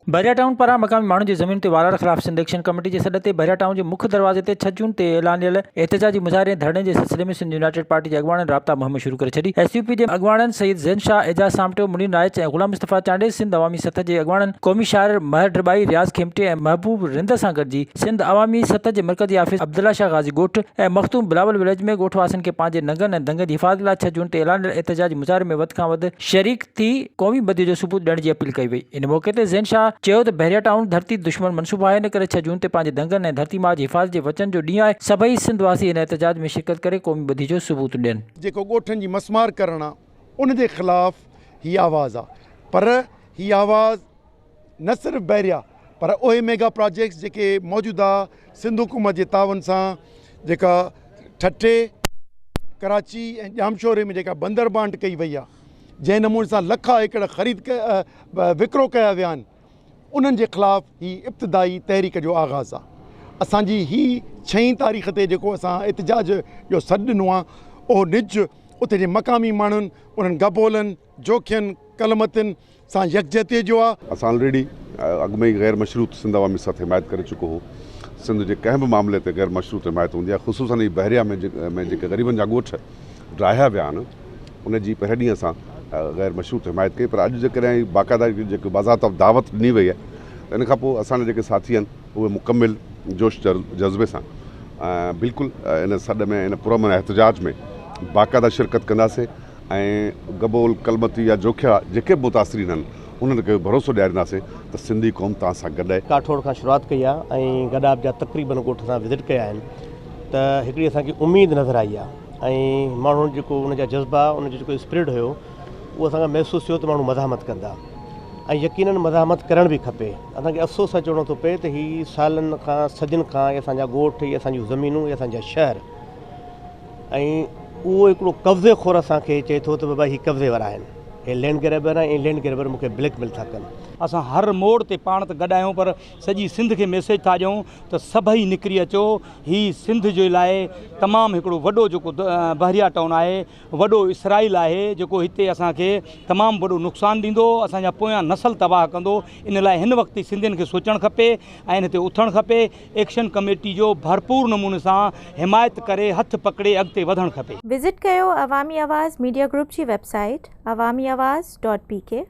बहरिया town पारां मकामी माण्हुनि जी ज़मीन ते वारनि ख़िलाफ़ सिंध एक्शन कमेटी जे सॾ ते बहरिया टाउन जे मुख्य दरवाज़े ते 6 जून ते ऐलानियल एहतजाजी मुज़ाहिरे धरणे जे सिलसिले में सिंध यूनाइटेड पार्टी जे अॻवाननि राब्ता मुहिम शुरू करे छॾी। एसयूपी जे अॻवाननि सईद ज़ैन शाह, एजाज़ सामटियो, मुनीर नाइच ऐं ग़ुलाम मुस्तफ़ा चांडे, सिंध अवामी सतह जे अॻवाननि क़ौमी शाइर महर ढिबाई, रियाज़ खेमटे ऐं महबूब रिंद सां गॾिजी सिंध अवामी सतह जे मरकज़ी आफ़िस अब्दुल्ला शाह गाज़ी ॻोठ ऐं मख़तूम बिलावल विलेज में ॻोठ वासियुनि खे पंहिंजे नंगनि ऐं दंगनि जी हिफ़ाज़त लाइ 6 जून ते ऐलानियल एहतजाजी मुज़ाहिरे में वधि खां वधि शरीक थी क़ौमी बदी जो सबूत ॾियण जी अपील कई वई। इन मौक़े ते ज़ैन शाह चयो त बहरिया टाउन धरती दुश्मन मनसूबो आहे, इन करे 6 जून ते पंहिंजे दंगनि ऐं धरती माउ जी हिफ़ाज़त जे वचन जो ॾींहुं आहे। सभई सिंध वासी इन एहतजाज में शिरकत करे क़ौमी बदी जो सबूत ॾियनि। जेको ॻोठनि जी मसमार करणु आहे उन जे ख़िलाफ़ हीअ आवाज़ आहे, पर हीअ आवाज़ न सिर्फ़ु बहरिया पर उहे मेगा प्रोजेक्ट्स जेके मौजूदा सिंध हुकूमत जे तावन सां जेका ठठे, कराची ऐं जामशोरे में जेका बंदर बांट कई वई आहे, जंहिं नमूने सां लखा एकड़ ख़रीद विकिरो कया विया आहिनि, उन्हनि जे ख़िलाफ़ ही इब्तिदाई तहरीक जो आगाज़ आहे। असांजी ही 6 तारीख़ ते जेको असां एहतजाज जो सॾु ॾिनो आहे, उहो निज उते जे मक़ामी माण्हुनि, उन्हनि गबोलनि, जोखियनि, कलमतियुनि सां यकजहतीअ जो आहे। असां ऑलरेडी अॻु में ई गैर मशरूत सिंध अवामी सतह हिमायत करे चुको हो। सिंध जे कंहिं बि मामले ते गैर मशरूत हिमायत हूंदी आहे, ख़ुसूसन ई बहरिया में जेके ग़रीबनि जा ॻोठ ड्राहिया विया आहिनि, उनजी पहिरें ॾींहं असां गैर मशरूत हिमायत कई। पर अॼु जेकॾहिं बाक़ाइदा जेके बाज़ाब्ता दावत ॾिनी वई आहे, त इन खां पोइ असांजा जेके साथी आहिनि उहे मुकमिल जोश जज़्बे सां बिल्कुलु इन सॾ में, इन पुरअमन एहतजाज में बाक़ाइदा शिरकत कंदासीं ऐं गबोल, कलमती या जोखिया जेके बि मुतासिरीन आहिनि उन्हनि खे भरोसो ॾियारींदासीं त सिंधी क़ौम तव्हां सां गॾु आहे। काठोड़ खां शुरूआति कई आहे ऐं गडाब जा तक़रीबन ॻोठ असां विज़िट कया आहिनि, त हिकिड़ी असांखे उमेदु नज़र आई आहे ऐं माण्हुनि जेको उनजा जज़्बा, उनजो जेको स्पिरिट हुयो, उहो असांखे महसूसु थियो त माण्हू मज़ामत कंदा ऐं यकीनन मज़ामत करण बि खपे। असांखे अफ़सोस सां चवणो थो पए त हीअ सालनि खां, सदियुनि खां इहे असांजा ॻोठ, इहे असांजूं ज़मीनूं, इहे असांजा शहर, ऐं उहो हिकिड़ो कब्ज़े खोर असांखे चए थो त बाबा हीअ कब्ज़े वारा आहिनि, हे लैंड ग्रैबर ऐं लैंड ग्रैबर मूंखे ब्लैकमेल था कनि। असां हर मोड़ ते पाण त गॾु आहियूं, पर सॼी सिंध खे मैसेज था ॾियूं त सभई निकिरी अचो। हीअ सिंध जे लाइ तमामु हिकिड़ो वॾो जेको बहरिया टाउन आहे, वॾो इसराइल आहे, जेको हिते असांखे तमामु वॾो नुक़सानु ॾींदो, असांजा पोयां नसल तबाह कंदो। इन लाइ हिन वक़्तु सिंधियुनि खे सोचणु खपे ऐं हिन ते उथणु खपे। एक्शन कमेटी जो भरपूर नमूने सां हिमायत करे हथ पकड़े अॻिते वधणु खपे। विज़िट कयो अवामी आवाज़ मीडिया ग्रुप जी वेबसाइट awamiawaz.pk।